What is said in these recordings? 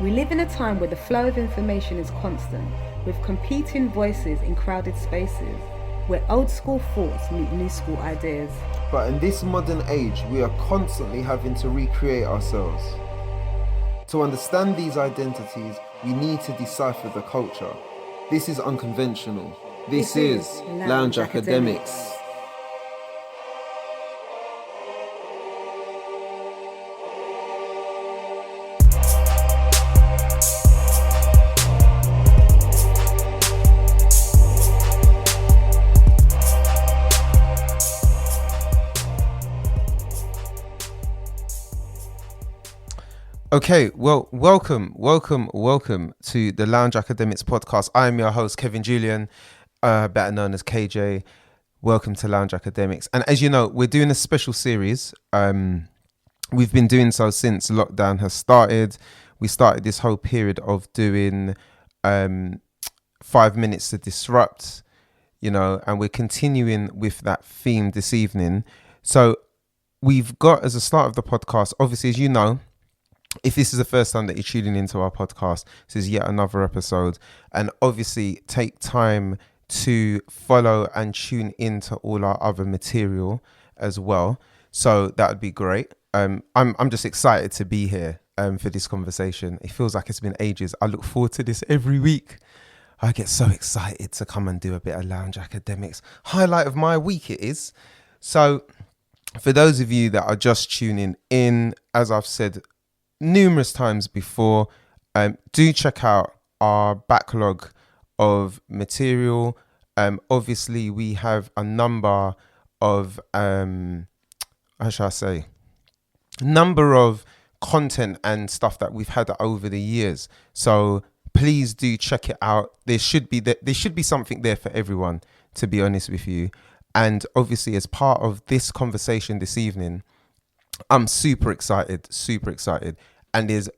We live in a time where the flow of information is constant, with competing voices in crowded spaces, where old school thoughts meet new school ideas. But in this modern age, we are constantly having to recreate ourselves. To understand these identities, we need to decipher the culture. This is unconventional. This is Lounge Academics. Okay, well, welcome to the Lounge Academics podcast. I am your host, Kevin Julian, better known as KJ. Welcome to Lounge Academics. And as you know, we're doing a special series. We've been doing so since lockdown has started. We started this whole period of doing 5 minutes to disrupt, and we're continuing with that theme this evening. So we've got, as a start of the podcast, obviously, as you know, if this is the first time that you're tuning into our podcast, this is yet another episode. And obviously take time to follow and tune into all our other material as well. So that would be great. I'm just excited to be here for this conversation. It feels like it's been ages. I look forward to this every week. I get so excited to come and do a bit of Lounge Academics. Highlight of my week it is. So for those of you that are just tuning in, as I've said numerous times before, do check out our backlog of material. Obviously we have a number of number of content and stuff that we've had over the years, so please do check it out. There should be something there for everyone, to be honest with you. And obviously, as part of this conversation this evening, I'm super excited. And there's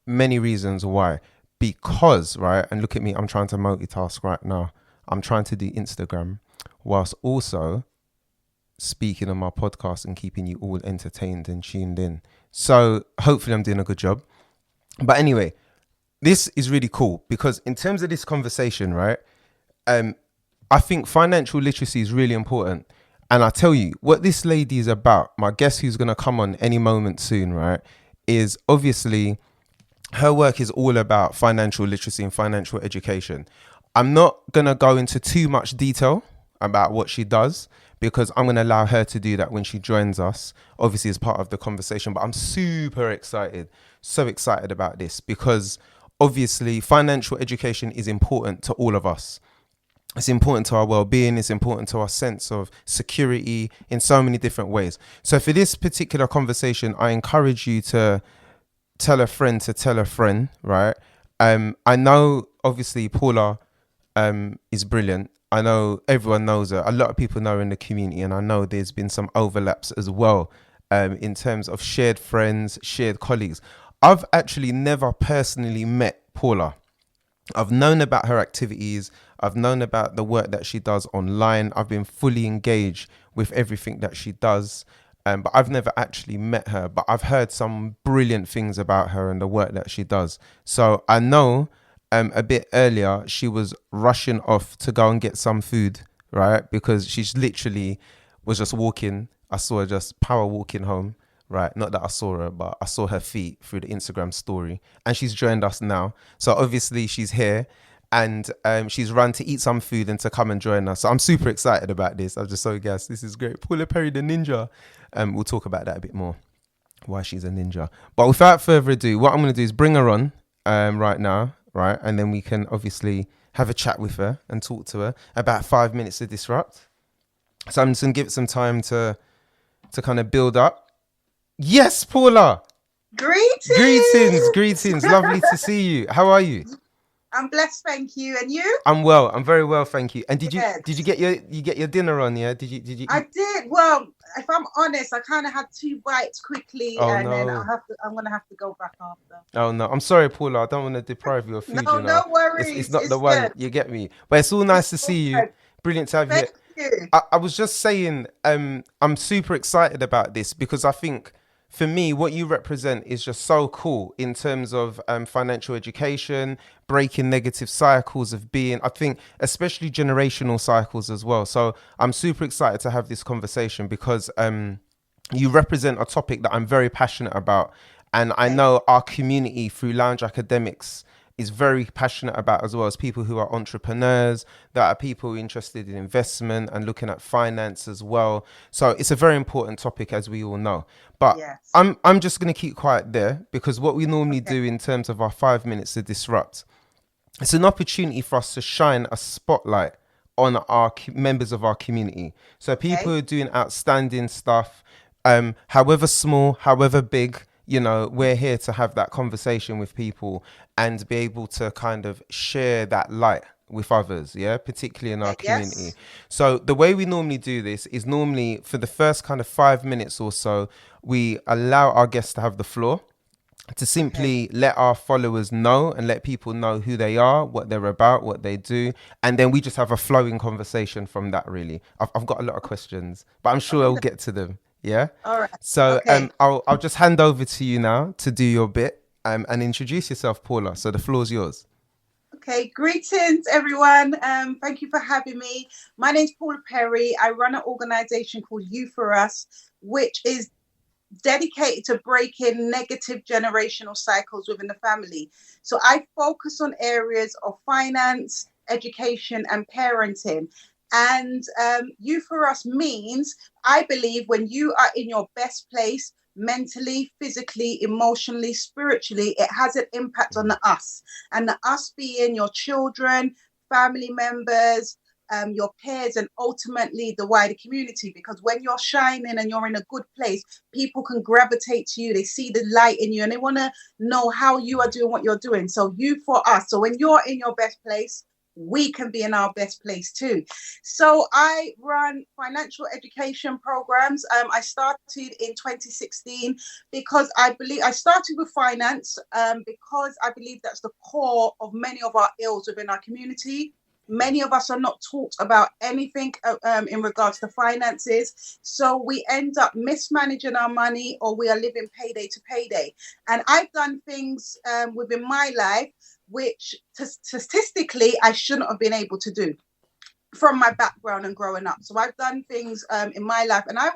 many reasons why. Because, right, and look at me, I'm trying to multitask right now. I'm trying to do Instagram whilst also speaking on my podcast and keeping you all entertained and tuned in. So hopefully I'm doing a good job. But anyway, this is really cool because in terms of this conversation, right, I think financial literacy is really important. And I tell you what this lady is about. My guest, who's going to come on any moment soon, right, is obviously her work is all about financial literacy and financial education. I'm not going to go into too much detail about what she does because I'm going to allow her to do that when she joins us, obviously as part of the conversation. But I'm super excited, so excited about this because obviously financial education is important to all of us. It's important to our well-being. It's important to our sense of security in so many different ways. So for this particular conversation, I encourage you to tell a friend, right? I know, obviously, Paula is brilliant. I know everyone knows her. A lot of people know her in the community, and I know there's been some overlaps as well in terms of shared friends, shared colleagues. I've actually never personally met Paula. I've known about her activities. I've known about the work that she does online. I've been fully engaged with everything that she does, but I've never actually met her. But I've heard some brilliant things about her and the work that she does. So I know a bit earlier she was rushing off to go and get some food, right? Because she's literally was just walking. I saw her just power walking home. Right, not that I saw her, but I saw her feet through the Instagram story, and she's joined us now. So obviously she's here, and she's run to eat some food and to come and join us. So I'm super excited about this. I'm just so gassed. This is great. Paula Perry, the ninja. We'll talk about that a bit more, why she's a ninja. But without further ado, what I'm going to do is bring her on right now, right, and then we can obviously have a chat with her and talk to her about 5 minutes to disrupt. So I'm just going to give it some time to kind of build up. Yes, Paula. Greetings. Lovely to see you. How are you? I'm blessed, thank you. And you? I'm well. I'm very well, thank you. And did you get your dinner on? Yeah. Did you? I did. Well, if I'm honest, I kind of had 2 bites quickly, then I'm gonna have to go back after. Oh no, I'm sorry, Paula. I don't want to deprive you of food. No, no worries. It's not the one. You get me. But it's all nice to see you. Brilliant to have you. I was just saying, I'm super excited about this because I think for me, what you represent is just so cool in terms of financial education, breaking negative cycles of being, I think, especially generational cycles as well. So I'm super excited to have this conversation because you represent a topic that I'm very passionate about. And I know our community through Lounge Academics is very passionate about, as well as people who are entrepreneurs, that are people interested in investment and looking at finance as well. So it's a very important topic, as we all know. But I'm just going to keep quiet there, because what we normally do in terms of our 5 minutes to disrupt, it's an opportunity for us to shine a spotlight on our members of our community. So people who are doing outstanding stuff, however small, however big, you know, we're here to have that conversation with people and be able to kind of share that light with others, particularly in our community. So the way we normally do this is normally for the first kind of 5 minutes or so, we allow our guests to have the floor to simply let our followers know and let people know who they are, what they're about, what they do. And then we just have a flowing conversation from that, really. I've got a lot of questions, but I'm sure I'll get to them. Yeah. All right. So I'll just hand over to you now to do your bit and introduce yourself, Paula. So the floor's yours. Okay, greetings everyone. Thank you for having me. My name's Paula Perry. I run an organization called You For Us, which is dedicated to breaking negative generational cycles within the family. So I focus on areas of finance, education, and parenting. And You For Us means, I believe, when you are in your best place, mentally, physically, emotionally, spiritually, it has an impact on the us. And the us being your children, family members, your peers, and ultimately the wider community. Because when you're shining and you're in a good place, people can gravitate to you. They see the light in you and they want to know how you are doing what you're doing. So You For Us. So when you're in your best place, we can be in our best place too. So I run financial education programs. I started in 2016 because I believe I started with finance because I believe that's the core of many of our ills within our community. Many of us are not taught about anything in regards to finances. So we end up mismanaging our money, or we are living payday to payday. And I've done things within my life which statistically I shouldn't have been able to do from my background and growing up. So I've done things in my life, and I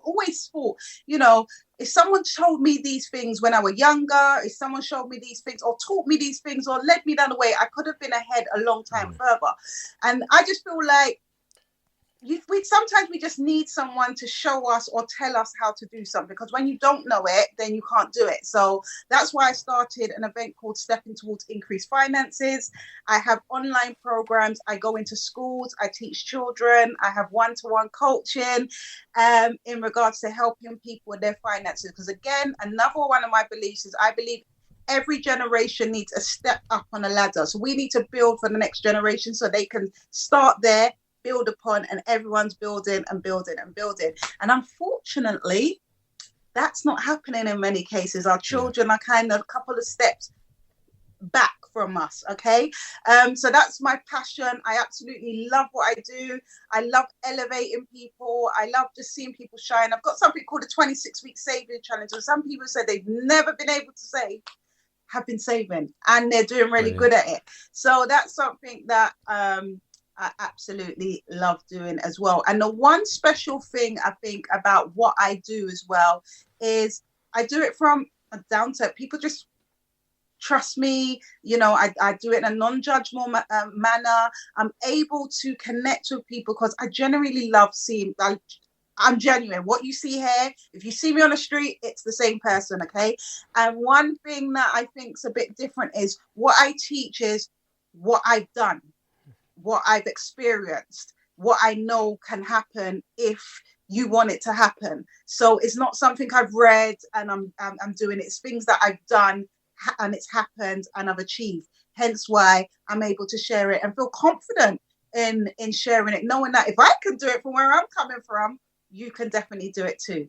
always thought, you know, if someone told me these things when I was younger, if someone showed me these things or taught me these things or led me down the way, I could have been ahead a long time further. And I just feel like sometimes we just need someone to show us or tell us how to do something, because when you don't know it, then you can't do it. So that's why I started an event called Stepping Towards Increased Finances. I have online programs. I go into schools. I teach children. I have one-to-one coaching in regards to helping people with their finances. Because again, another one of my beliefs is I believe every generation needs a step up on a ladder. So we need to build for the next generation so they can start there, build upon, and everyone's building and building and building. And unfortunately, that's not happening in many cases. Our children are kind of a couple of steps back from us. Okay. So that's my passion. I absolutely love what I do. I love elevating people. I love just seeing people shine. I've got something called a 26-week saving challenge. And some people say they've never been able to save, have been saving, and they're doing really good at it. So that's something that I absolutely love doing as well. And the one special thing I think about what I do as well is I do it from a down to people just trust me. You know, I do it in a non-judgmental manner. I'm able to connect with people because I genuinely love seeing. I'm genuine. What you see here, if you see me on the street, it's the same person. Okay. And one thing that I think is a bit different is what I teach is what I've done, what I've experienced, what I know can happen if you want it to happen. So it's not something I've read and I'm doing it. It's things that I've done and it's happened and I've achieved. Hence why I'm able to share it and feel confident in sharing it, knowing that if I can do it from where I'm coming from, you can definitely do it too.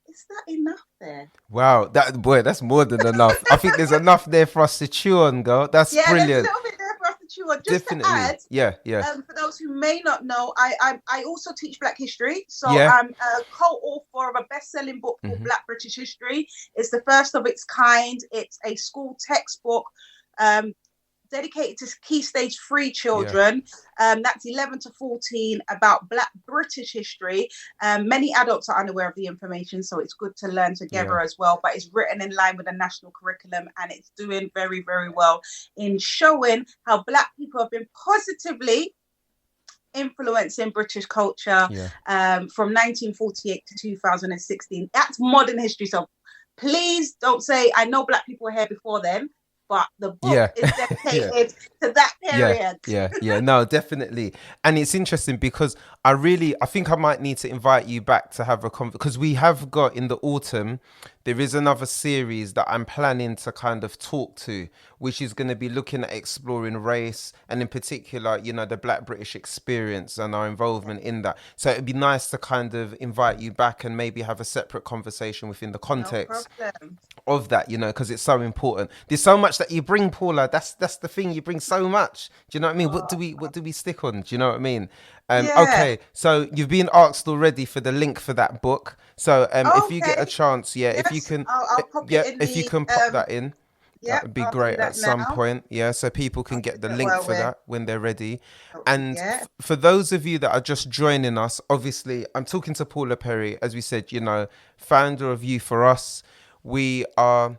Is that enough there? Wow, that's more than enough. I think there's enough there for us to chew on, girl. That's brilliant. There's a little bit there for us to you on. Just to Definitely. add, Yeah. for those who may not know, I also teach Black history. So Yeah. I'm a co-author of a best-selling book called Black British History. It's the first of its kind. It's a school textbook dedicated to key stage 3 children. That's 11 to 14, about Black British history. Many adults are unaware of the information, so it's good to learn together as well. But it's written in line with the national curriculum, and it's doing very, very well in showing how Black people have been positively influencing British culture from 1948 to 2016. That's modern history. So please don't say, I know Black people were here before then, but the book is dedicated to that period. Yeah. No, definitely. And it's interesting because I think I might need to invite you back to have a conversation, because we have got in the autumn, there is another series that I'm planning to kind of talk to, which is going to be looking at exploring race and in particular, you know, the Black British experience and our involvement in that. So it'd be nice to kind of invite you back and maybe have a separate conversation within the context of that, you know, because it's so important. There's so much that you bring, Paula. That's the thing. You bring so much. Do you know what I mean? What do we stick on? Do you know what I mean? Okay, so you've been asked already for the link for that book. So if you get a chance, if you can, I'll pop if you can pop that in, that would be great at some point. Yeah, so people can get the link for that when they're ready. And for those of you that are just joining us, obviously, I'm talking to Paula Perry, as we said, you know, founder of You For Us. We are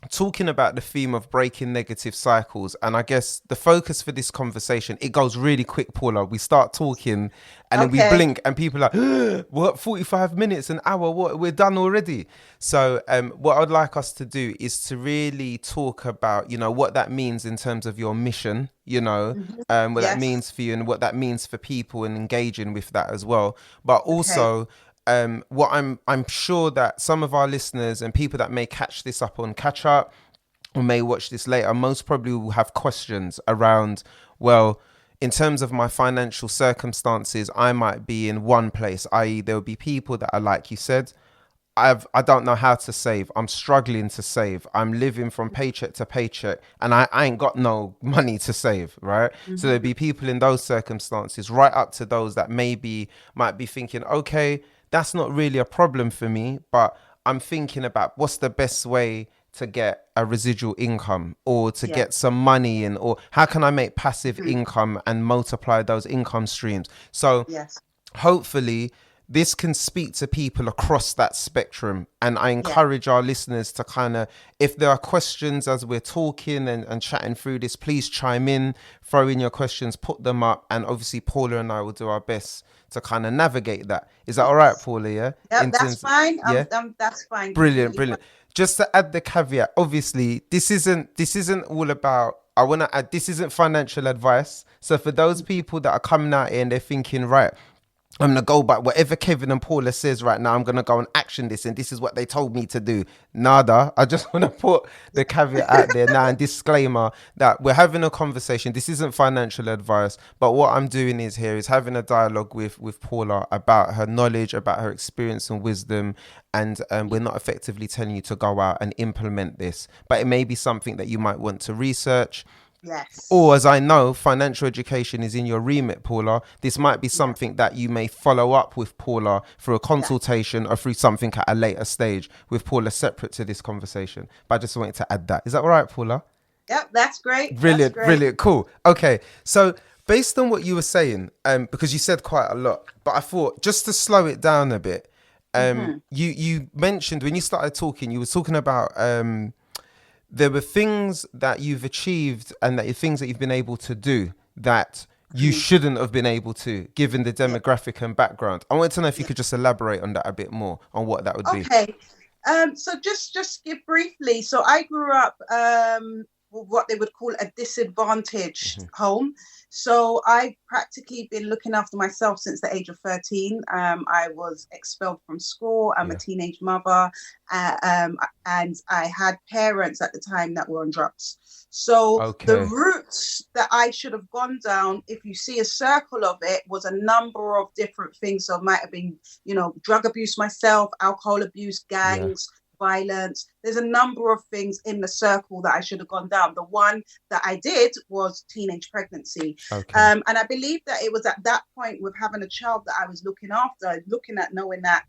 talking about the theme of breaking negative cycles, and I guess the focus for this conversation, it goes really quick, Paula. We start talking and then we blink and people are like, what, 45 minutes, an hour, what, we're done already? So what I'd like us to do is to really talk about, you know, what that means in terms of your mission, you know, what that means for you and what that means for people and engaging with that as well. But also what I'm sure that some of our listeners and people that may catch this up on catch up or may watch this later, most probably will have questions around, well, in terms of my financial circumstances, I might be in one place, i.e. there will be people that are like you said, I don't know how to save. I'm struggling to save. I'm living from paycheck to paycheck and I ain't got no money to save, right? So there'll be people in those circumstances, right up to those that might be thinking, okay, that's not really a problem for me, but I'm thinking about what's the best way to get a residual income or to get some money in, or how can I make passive income and multiply those income streams? So hopefully this can speak to people across that spectrum. And I encourage our listeners to kind of, if there are questions as we're talking and chatting through this, please chime in, throw in your questions, put them up. And obviously Paula and I will do our best to kind of navigate that. Is that all right, Paula? Yeah, that's fine. That's fine. Brilliant. Just to add the caveat, obviously, this isn't all about, I want to add, this isn't financial advice. So for those people that are coming out here and they're thinking, right, I'm going to go by whatever Kevin and Paula says right now, I'm going to go and action this, and this is what they told me to do. Nada. I just want to put the caveat out there now and disclaimer that we're having a conversation. This isn't financial advice, but what I'm doing is having a dialogue with Paula about her knowledge, about her experience and wisdom. And we're not effectively telling you to go out and implement this, but it may be something that you might want to research. Yes. Or, as I know, financial education is in your remit, Paula. This might be something that you may follow up with Paula through a consultation or through something at a later stage with Paula separate to this conversation. But I just wanted to add that. Is that all right, Paula? Yep, that's great. Brilliant. Cool. Okay. So based on what you were saying, because you said quite a lot, but I thought just to slow it down a bit, you mentioned when you started talking, you were talking about there were things that you've achieved and that things that you've been able to do that you shouldn't have been able to, given the demographic and background. I wanted to know if you could just elaborate on that a bit more, on what that would be. Okay. So just give briefly. So I grew up what they would call a disadvantaged home. So I've practically been looking after myself since the age of 13. I was expelled from school. I'm a teenage mother. And I had parents at the time that were on drugs. So the routes that I should have gone down, if you see a circle of it, was a number of different things. So it might have been, drug abuse myself, alcohol abuse, gangs, violence. There's a number of things in the circle that I should have gone down. The one that I did was teenage pregnancy. Okay. And I believe that it was at that point with having a child that I was looking after, looking at knowing that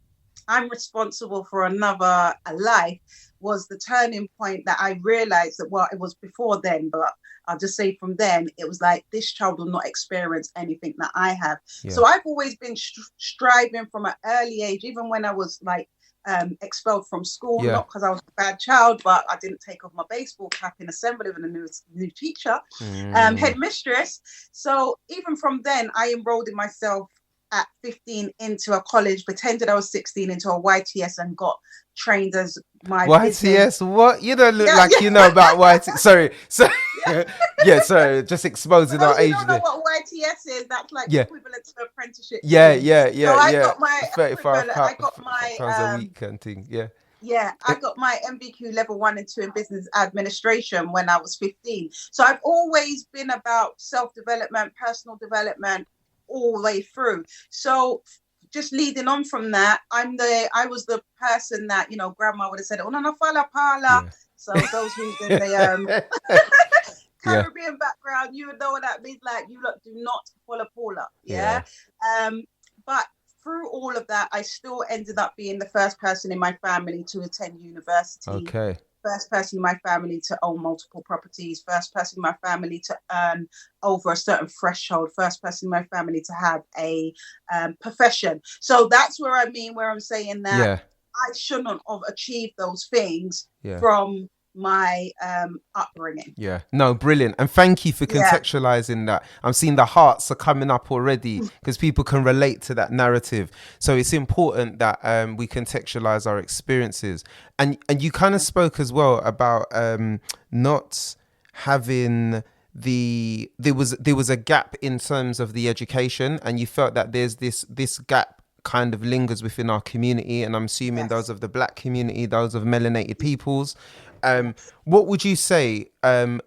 I'm responsible for another life, was the turning point that I realized that, well, it was before then, but I'll just say from then, it was like, this child will not experience anything that I have. Yeah. So I've always been striving from an early age, even when I was like expelled from school, not because I was a bad child, but I didn't take off my baseball cap in assembly with a new teacher, headmistress. So even from then, I enrolled in myself at 15 into a college, pretended I was 16 into a YTS, and got trained as my YTS. business. What? You don't look like you know about YTS. Sorry. Sorry. Just exposing our age. You don't know what YTS is? That's like equivalent to apprenticeship. So I got my £35 a week kind of thing. Yeah, I got my MBQ level 1 and 2 in business administration when I was 15. So I've always been about self-development, personal development, all the way through. So just leading on from that, I was the person that, grandma would have said, "Oh no, Paula." Yeah. So those who's in the Caribbean background, you would know what that means. Like, you lot do not follow Paula. Yeah. But through all of that, I still ended up being the first person in my family to attend university. Okay. First person in my family to own multiple properties, first person in my family to earn over a certain threshold, first person in my family to have a profession. So that's where I'm saying that I shouldn't have achieved those things from my upbringing. No, brilliant. And thank you for contextualizing that. I'm seeing the hearts are coming up already because people can relate to that narrative. So it's important that we contextualize our experiences. And you kind of spoke as well about not having there was a gap in terms of the education, and you felt that there's this gap kind of lingers within our community, and I'm assuming those of the Black community, those of melanated peoples. What would you say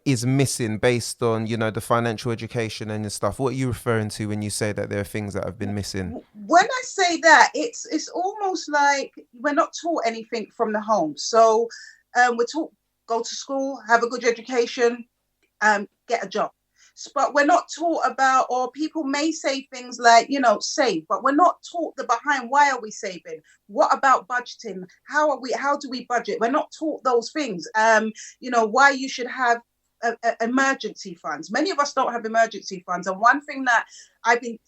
is missing based on, the financial education and the stuff? What are you referring to when you say that there are things that have been missing? When I say that, it's almost like we're not taught anything from the home. So we're taught, go to school, have a good education, get a job. But we're not taught about, or people may say things like, save, but we're not taught the behind. Why are we saving? What about budgeting? How do we budget? We're not taught those things. Why you should have emergency funds. Many of us don't have emergency funds. And one thing that I've been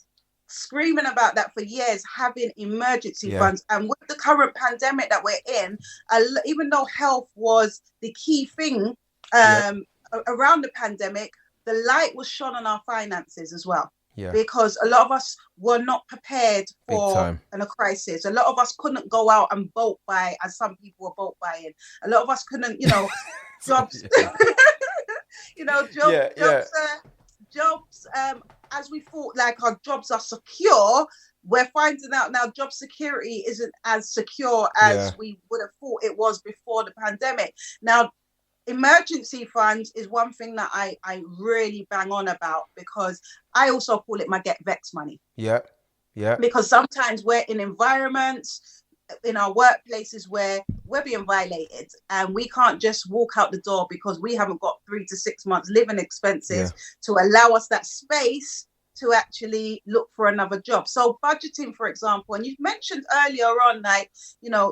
screaming about that for years, having emergency funds. And with the current pandemic that we're in, even though health was the key thing around the pandemic, the light was shone on our finances as well. Because a lot of us were not prepared for a crisis. A lot of us couldn't go out and boat buy, as some people were boat buying. A lot of us couldn't, jobs, jobs, as we thought like our jobs are secure, we're finding out now job security isn't as secure as we would have thought it was before the pandemic. Now, emergency funds is one thing that I really bang on about, because I also call it my get vexed money. Because sometimes we're in environments, in our workplaces, where we're being violated and we can't just walk out the door because we haven't got 3 to 6 months living expenses to allow us that space to actually look for another job. So budgeting, for example, and you've mentioned earlier on, like,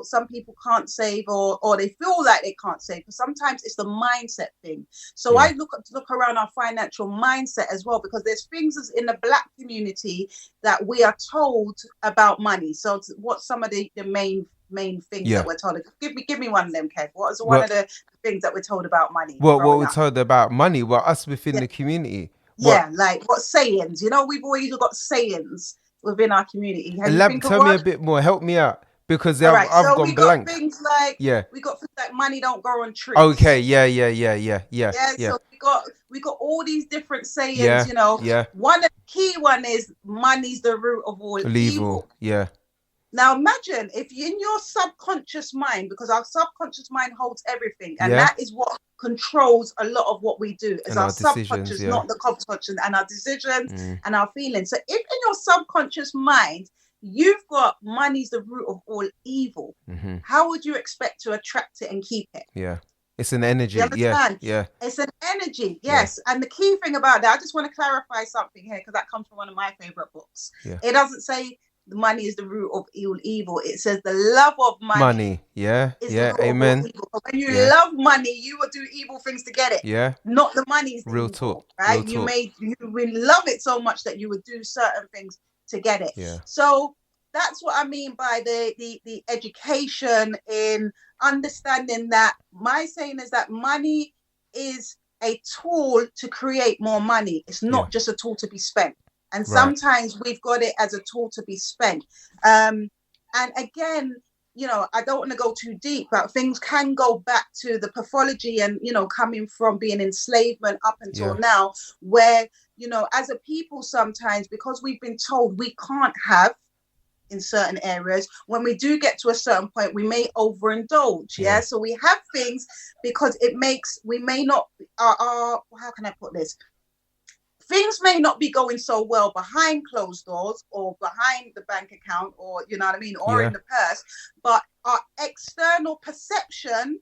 some people can't save or they feel like they can't save, but sometimes it's the mindset thing. So I look around our financial mindset as well, because there's things in the Black community that we are told about money. So what's some of the main things that we're told? Give me one of them, Kev. What is one of the things that we're told about money? What we're told about money? Well, us within the community. Like what sayings? We've always got sayings within our community. Tell me a bit more. Help me out, because I've gone blank. Things like we got things like money don't grow on trees. Okay, yeah. So we got all these different sayings. One key one is money's the root of all evil. Now imagine if you, in your subconscious mind, because our subconscious mind holds everything, and that is what controls a lot of what we do, is our subconscious, not the conscious, and our decisions and our feelings. So if in your subconscious mind you've got money's the root of all evil. Mm-hmm. How would you expect to attract it and keep it? Yeah. It's an energy. You understand? Yeah. It's an energy, yes. Yeah. And the key thing about that, I just want to clarify something here, because that comes from one of my favorite books. Yeah. It doesn't say the money is the root of all evil. It says the love of money. Yeah. Is Yeah. the root Amen. of all evil. When you love money, you will do evil things to get it. Yeah. Not the money's the real evil, talk. right? Real You talk. will love it so much that you would do certain things to get it. Yeah. So that's what I mean by the education in understanding that my saying is that money is a tool to create more money. It's not just a tool to be spent. And sometimes we've got it as a tool to be spent. And again, you know, I don't want to go too deep, but things can go back to the pathology and, you know, coming from being enslavement up until now, where, you know, as a people, sometimes because we've been told we can't have in certain areas, when we do get to a certain point, we may overindulge. Yeah. So we have things because it makes, we may not, how can I put this? Things may not be going so well behind closed doors or behind the bank account, or, you know what I mean, or in the purse, but our external perception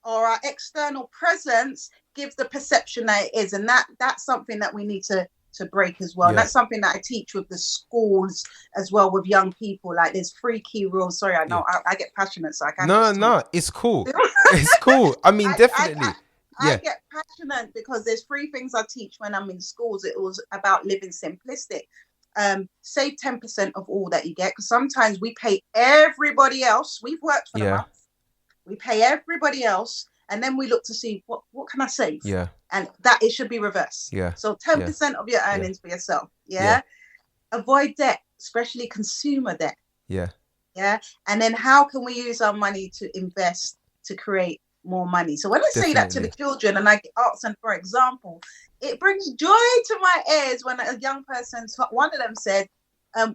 or our external presence gives the perception that it is. And that's something that we need to break as well. And that's something that I teach with the schools as well, with young people. Like, there's 3 key rules. Sorry, I know I get passionate, so I can't. No, it's cool. It's cool. I mean, definitely. I get passionate because there's 3 things I teach when I'm in schools. It was about living simplistic. Save 10% of all that you get, because sometimes we pay everybody else. We've worked for the month. We pay everybody else, and then we look to see what can I save? Yeah. And that it should be reversed. Yeah. So 10% of your earnings for yourself. Yeah? Avoid debt, especially consumer debt. Yeah. Yeah. And then how can we use our money to invest to create more money? So when I say that to the children and I ask them for example, it brings joy to my ears when a young person, one of them said,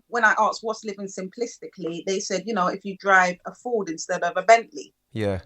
when I asked what's living simplistically, they said, you know, if you drive a Ford instead of a Bentley. Yeah.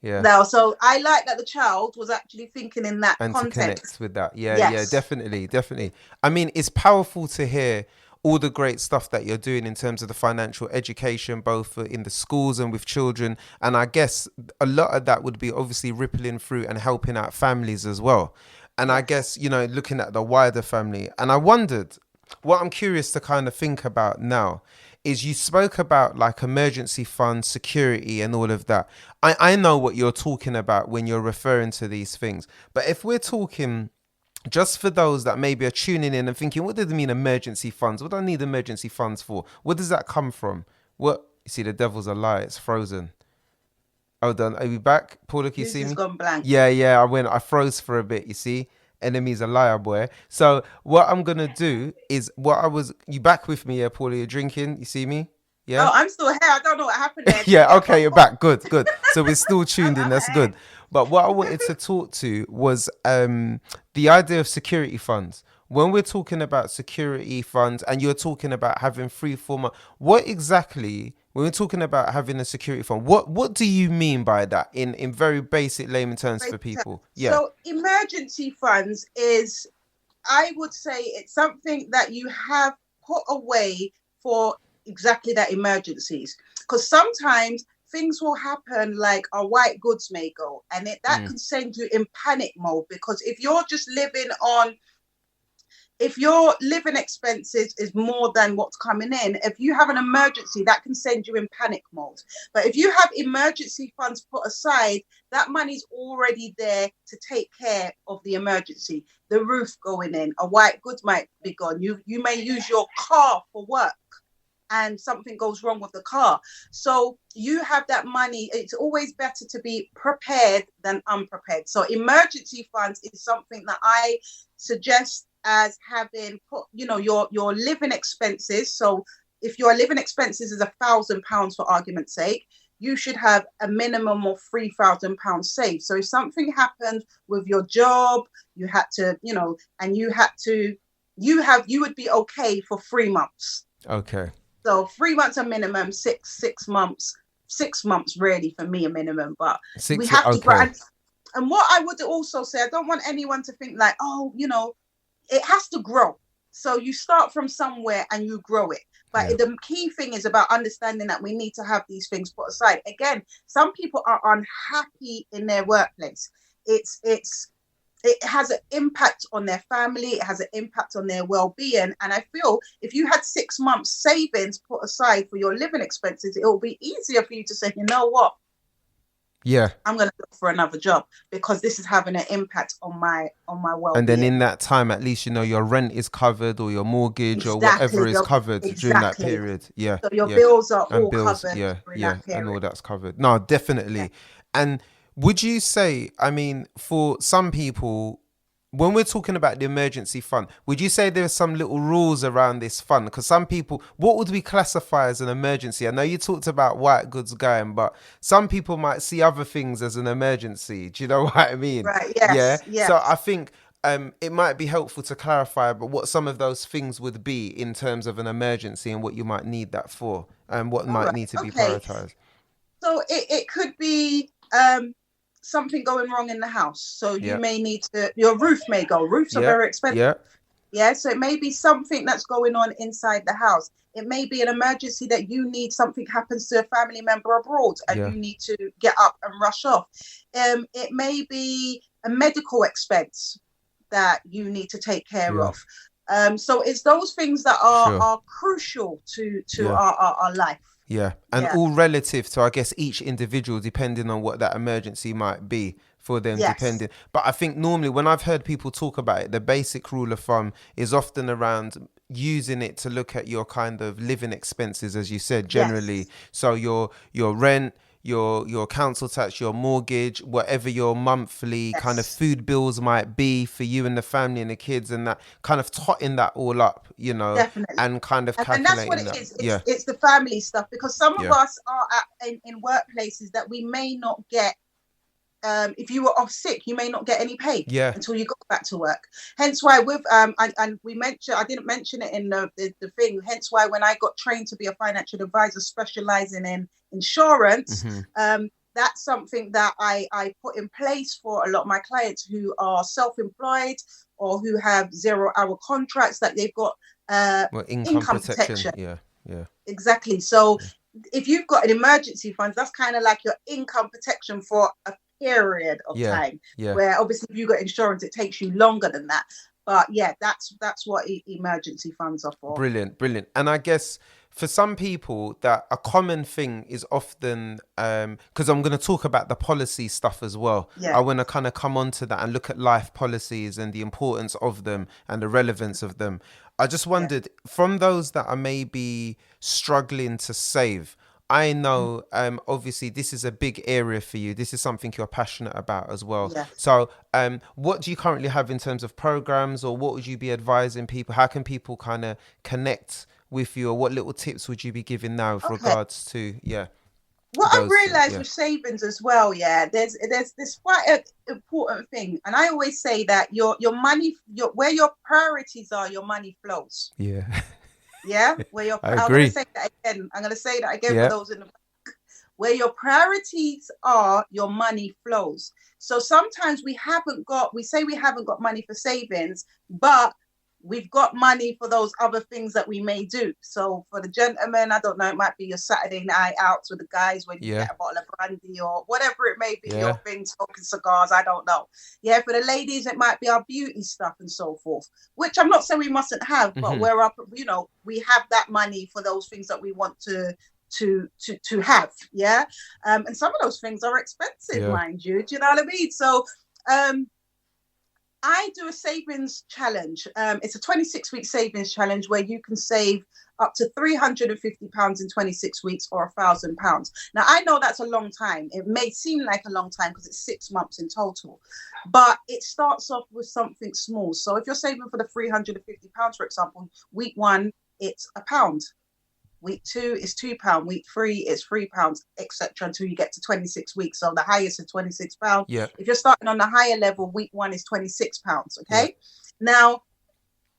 Yeah. Now, so I like that the child was actually thinking in that and context. To connect with that. Yeah, definitely. I mean, it's powerful to hear all the great stuff that you're doing in terms of the financial education, both in the schools and with children. And I guess a lot of that would be obviously rippling through and helping out families as well. And I guess, you know, looking at the wider family. And I wondered, what I'm curious to kind of think about now is you spoke about like emergency funds, security and all of that. I know what you're talking about when you're referring to these things. But if we're talking just for those that maybe are tuning in and thinking, what does it mean emergency funds? What do I need emergency funds for? Where does that come from? What? You see, the devil's a lie. It's frozen. Hold on. Are we back? Paula, can you see me? Gone blank. Yeah. I froze for a bit, you see. Enemy's a liar, boy. So what I'm going to do is you back with me, Paula? You're drinking. You see me? Yeah. Oh, I'm still here. I don't know what happened there. Yeah. Okay. You're back. Good. So we're still tuned in. That's good. But what I wanted to talk to was the idea of security funds. When we're talking about security funds and you're talking about having free form, what exactly, when we're talking about having a security fund, what do you mean by that in very basic layman terms for people? Yeah. So emergency funds is, I would say it's something that you have put away for exactly that, emergencies. Because sometimes things will happen, like our white goods may go, and that can send you in panic mode, because if you're just living on, if your living expenses is more than what's coming in, if you have an emergency, that can send you in panic mode. But if you have emergency funds put aside, that money's already there to take care of the emergency. The roof going in, a white goods might be gone. You may use your car for work and something goes wrong with the car. So you have that money. It's always better to be prepared than unprepared. So emergency funds is something that I suggest as having put, you know, your living expenses. So if your living expenses is £1,000 for argument's sake, you should have a minimum of £3,000 saved. So if something happened with your job, you had to, you know, and you would be okay for 3 months. Okay. So 3 months a minimum, 6 months really for me a minimum, but we have to grow. And what I would also say, I don't want anyone to think like, oh, you know, it has to grow. So you start from somewhere and you grow it. But the key thing is about understanding that we need to have these things put aside. Again, some people are unhappy in their workplace. It has an impact on their family. It has an impact on their well-being. And I feel if you had 6 months savings put aside for your living expenses, it will be easier for you to say, you know what? Yeah. I'm going to look for another job because this is having an impact on my well-being. And then in that time, at least, you know, your rent is covered or your mortgage or whatever is covered during that period. Yeah. So your bills are all bills, covered during that period. And all that's covered. No, definitely. Yeah. And would you say, I mean, for some people, when we're talking about the emergency fund, would you say there's some little rules around this fund? Because some people, what would we classify as an emergency? I know you talked about white goods going, but some people might see other things as an emergency. Do you know what I mean? Right. Yes. Yeah. So I think it might be helpful to clarify but what some of those things would be in terms of an emergency and what you might need that for and what might need to be prioritized. So it could be something going wrong in the house. So you may need to, your roof may go. Roofs are very expensive. Yeah. So it may be something that's going on inside the house. It may be an emergency that you need, something happens to a family member abroad and you need to get up and rush off. It may be a medical expense that you need to take care of. So it's those things that are crucial to our life. Yeah, and all relative to, I guess, each individual, depending on what that emergency might be for them, depending. But I think normally when I've heard people talk about it, the basic rule of thumb is often around using it to look at your kind of living expenses, as you said, generally. So your rent, your council tax, your mortgage, whatever your monthly kind of food bills might be for you and the family and the kids, and that kind of totting that all up, you know, and kind of calculating that. And that's what it is. It's the family stuff, because some of us are in workplaces that we may not get. If you were off sick, you may not get any pay until you go back to work. Hence why with and we mentioned, I didn't mention it in the thing. Hence why when I got trained to be a financial advisor specializing in insurance, that's something that I put in place for a lot of my clients who are self-employed or who have 0-hour contracts, that they've got income protection. Yeah, exactly. So if you've got an emergency fund, that's kind of like your income protection for a period of time, where obviously if you got insurance, it takes you longer than that. But that's what emergency funds are for. Brilliant. And I guess for some people, that a common thing is often, because I'm going to talk about the policy stuff as well. I want to kind of come on to that and look at life policies and the importance of them and the relevance of them. I just wondered, from those that are maybe struggling to save, I know, obviously, this is a big area for you. This is something you're passionate about as well. So what do you currently have in terms of programs, or what would you be advising people? How can people kind of connect with you, or what little tips would you be giving now with regards to, what I've realized with savings as well, there's quite an important thing. And I always say that your money, where your priorities are, your money flows. Where I'm going to say that again for those in the back. Where your priorities are, your money flows. So sometimes we haven't got money for savings, but we've got money for those other things that we may do. So for the gentlemen, I don't know, it might be your Saturday night out with the guys when you get a bottle of brandy or whatever it may be, your thing, smoking cigars, I don't know. For the ladies, it might be our beauty stuff and so forth, which I'm not saying we mustn't have, but we're up, we have that money for those things that we want to have. And some of those things are expensive, mind you. Do you know what I mean? So I do a savings challenge. It's a 26-week savings challenge where you can save up to £350 in 26 weeks or £1,000. Now, I know that's a long time. It may seem like a long time because it's 6 months in total, but it starts off with something small. So if you're saving for the £350, for example, week 1, it's £1. Week 2 is £2. Week 3 is £3, etc., until you get to 26 weeks. So the highest is £26. If you're starting on the higher level, week 1 is £26. Okay. Now,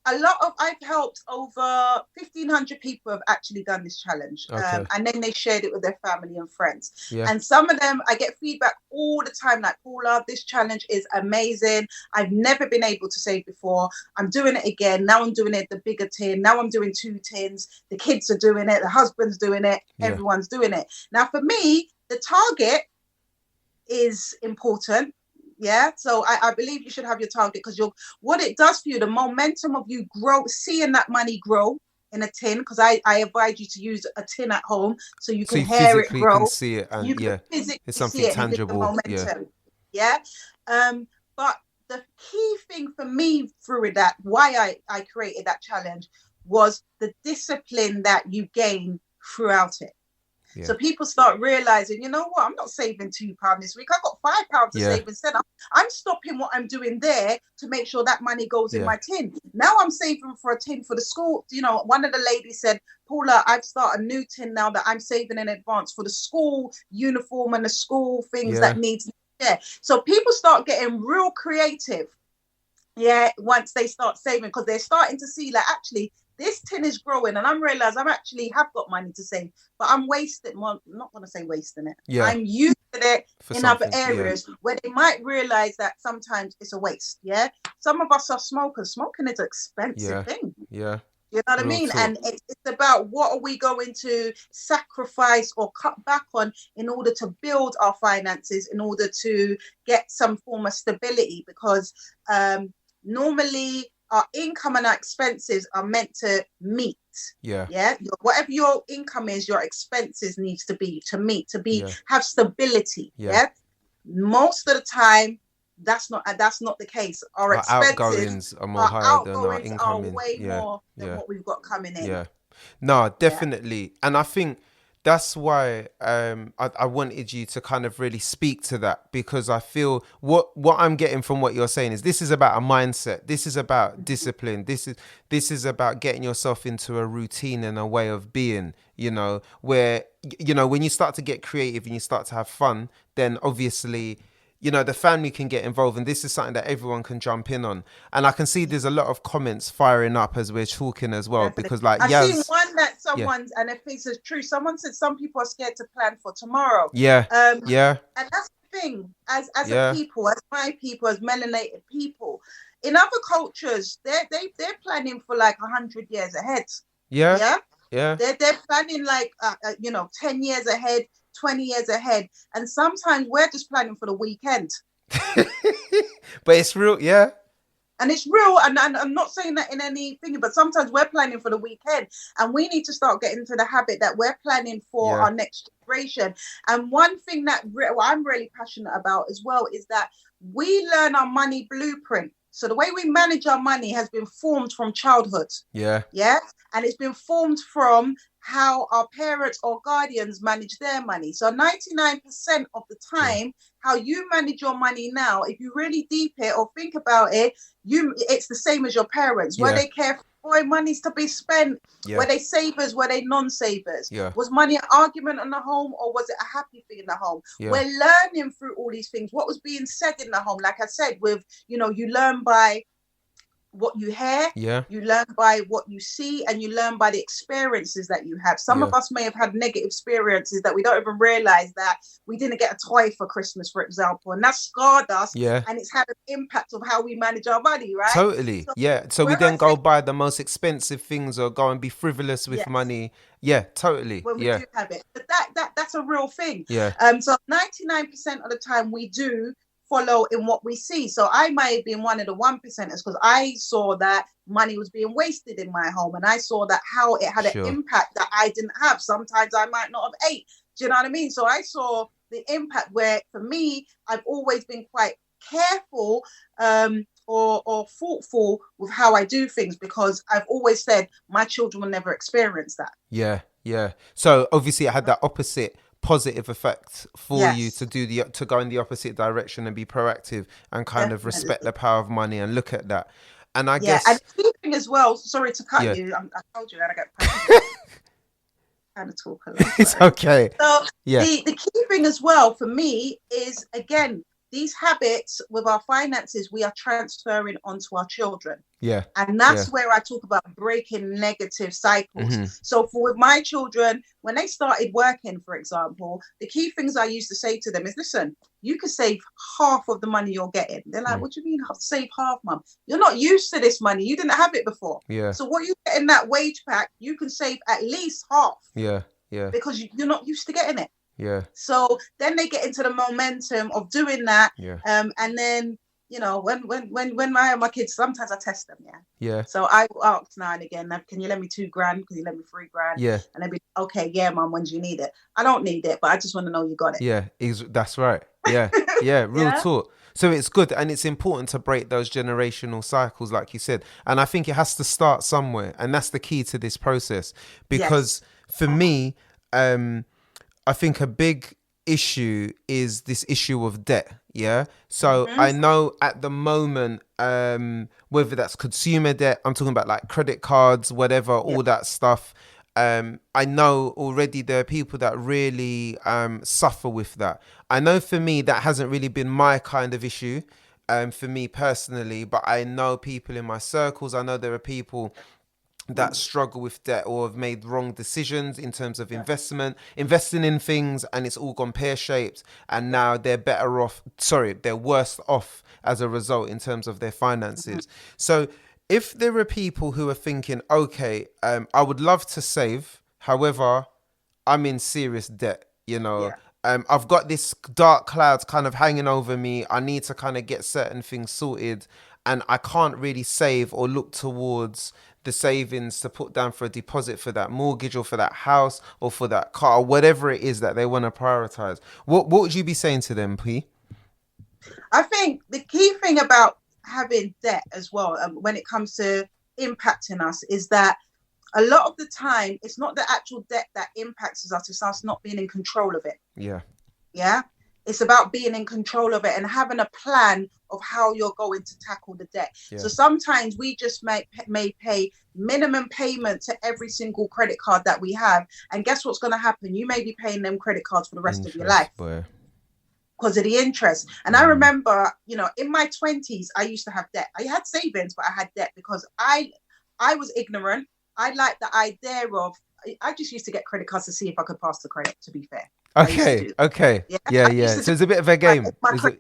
I've helped over 1,500 people have actually done this challenge. Okay. And then they shared it with their family and friends. Yeah. And some of them, I get feedback all the time, like, Paula, this challenge is amazing. I've never been able to save before. I'm doing it again. Now I'm doing it the bigger tin. Now I'm doing 2 tins. The kids are doing it. The husband's doing it. Yeah. Everyone's doing it. Now, for me, the target is important. Yeah, so I believe you should have your target, because what it does for you, the momentum of you seeing that money grow in a tin, because I advise you to use a tin at home so you can hear it grow. Can see it, and you can physically it's something see it tangible. And the momentum. Yeah. But the key thing for me through that, why I created that challenge, was the discipline that you gain throughout it. Yeah. So people start realizing, you know what, I'm not saving £2 this week. I've got £5 to save instead. I'm stopping what I'm doing there to make sure that money goes in my tin. Now I'm saving for a tin for the school. You know, one of the ladies said, Paula, I've started a new tin now that I'm saving in advance for the school uniform and the school things that needs. Yeah. So people start getting real creative. Yeah. Once they start saving, because they're starting to see, like, actually, this tin is growing, and I'm realizing I'm actually have got money to save, but I'm wasting. Well, I'm not going to say wasting it. Yeah. I'm using it in other areas where they might realize that sometimes it's a waste. Yeah. Some of us are smokers. Smoking is an expensive thing. Yeah. You know what I mean? And it's about what are we going to sacrifice or cut back on in order to build our finances, in order to get some form of stability, because normally our income and our expenses are meant to meet. Yeah. Whatever your income is, your expenses needs to be to meet, to be have stability. Yeah. Most of the time, that's not the case. Our expenses, outgoings are more higher than our income. Are way more than what we've got coming in. Yeah. No, definitely. And I think that's why I wanted you to kind of really speak to that, because I feel what I'm getting from what you're saying is this is about a mindset. This is about discipline. This is about getting yourself into a routine and a way of being, you know, where, you know, when you start to get creative and you start to have fun, then obviously, you know, the family can get involved, and this is something that everyone can jump in on. And I can see there's a lot of comments firing up as we're talking as well, because like I've seen one that someone's, and if this is true, someone said some people are scared to plan for tomorrow. Yeah. And that's the thing, as a people, as my people, as melanated people, in other cultures, they're planning for like 100 years ahead. Yeah. They're planning like 10 years ahead, 20 years ahead, and sometimes we're just planning for the weekend. But it's real, and it's real, and I'm not saying that in anything, but sometimes we're planning for the weekend, and we need to start getting into the habit that we're planning for our next generation. And one thing that I'm really passionate about as well is that we learn our money blueprint. So the way we manage our money has been formed from childhood. Yeah. And it's been formed from how our parents or guardians manage their money. So 99% of the time, how you manage your money now, if you really deep it or think about it, it's the same as your parents. Were they careful? Money's to be spent. Were they savers? Were they non-savers? Was money an argument in the home, or was it a happy thing in the home? We're learning through all these things. What was being said in the home, like I said, with, you know, you learn by what you hear, you learn by what you see, and you learn by the experiences that you have. Some of us may have had negative experiences that we don't even realize that we didn't get a toy for Christmas, for example, and that scarred us, and it's had an impact of how we manage our money, right? Totally. So we then go buy the most expensive things or go and be frivolous with money. Totally. When we do have it, but that's a real thing. So 99% of the time we do follow in what we see. So I might have been one of the 1%ers, because I saw that money was being wasted in my home, and I saw that how it had an impact that I didn't have. Sometimes I might not have ate. Do you know what I mean? So I saw the impact, where for me, I've always been quite careful or thoughtful with how I do things, because I've always said my children will never experience that. So obviously it had that opposite positive effect for you to go in the opposite direction and be proactive and kind of respect the power of money and look at that. And I guess, and the thing as well, sorry to cut you, I told you that I get passionate. Kind of talk a lot. It's okay. So the key thing as well for me is, again, these habits with our finances, we are transferring onto our children. Yeah. And that's where I talk about breaking negative cycles. Mm-hmm. So with my children, when they started working, for example, the key things I used to say to them is, listen, you can save half of the money you're getting. They're like, what do you mean save half, mum? You're not used to this money. You didn't have it before. Yeah. So what you get in that wage pack, you can save at least half. Yeah. Yeah. Because you're not used to getting it. Yeah. So then they get into the momentum of doing that. Yeah. And then, you know, when my kids, sometimes I test them. Yeah. Yeah. So I will ask now and again, can you lend me $2,000? Can you lend me $3,000? Yeah. And they'll be, okay, yeah, mum, when do you need it? I don't need it, but I just want to know you got it. Yeah. That's right. Yeah. Yeah. Real talk. So it's good, and it's important to break those generational cycles, like you said. And I think it has to start somewhere, and that's the key to this process. Because for me, I think a big issue is this issue of debt. Yeah. So I know at the moment, whether that's consumer debt, I'm talking about like credit cards, whatever, all that stuff. I know already there are people that really suffer with that. I know for me, that hasn't really been my kind of issue for me personally, but I know people in my circles. I know there are people that struggle with debt or have made wrong decisions in terms of investing in things, and it's all gone pear-shaped, and now they're they're worse off as a result in terms of their finances. So if there are people who are thinking, okay, I would love to save, however, I'm in serious debt, you know, I've got this dark clouds kind of hanging over me, I need to kind of get certain things sorted, and I can't really save or look towards the savings to put down for a deposit for that mortgage or for that house or for that car, or whatever it is that they want to prioritize. What would you be saying to them, P? I think the key thing about having debt as well, when it comes to impacting us, is that a lot of the time it's not the actual debt that impacts us, it's us not being in control of it. Yeah. It's about being in control of it and having a plan of how you're going to tackle the debt. So sometimes we just may pay minimum payment to every single credit card that we have. And guess what's going to happen? You may be paying them credit cards for the rest of your life because of the interest. And I remember, you know, in my 20s, I used to have debt. I had savings, but I had debt because I was ignorant. I liked the idea of, I just used to get credit cards to see if I could pass the credit, to be fair. Okay. Yeah. So it's a bit of a game. It was a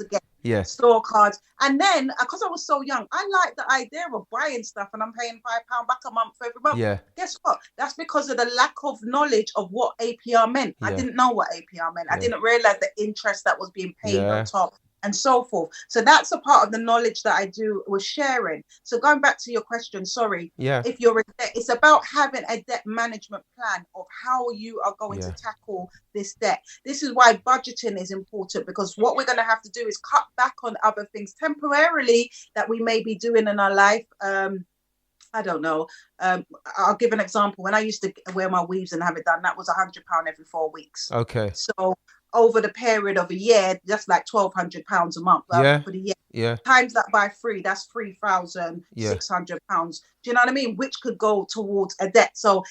game. Yeah. Store cards. And then, because I was so young, I liked the idea of buying stuff and I'm paying £5 back a month for every month. Yeah. Guess what? That's because of the lack of knowledge of what APR meant. I didn't know what APR meant. I didn't realize the interest that was being paid on top, and so forth. So that's a part of the knowledge that I was sharing. So going back to your question, sorry. Yeah. If you're in debt, it's about having a debt management plan of how you are going to tackle this debt. This is why budgeting is important, because what we're going to have to do is cut back on other things temporarily that we may be doing in our life. I don't know. I'll give an example. When I used to wear my weaves and have it done, that was £100 every 4 weeks. Okay. So over the period of a year, that's like £1,200 a month for the year. Yeah. Times that by 3, that's £3,600. Do you know what I mean? Which could go towards a debt. So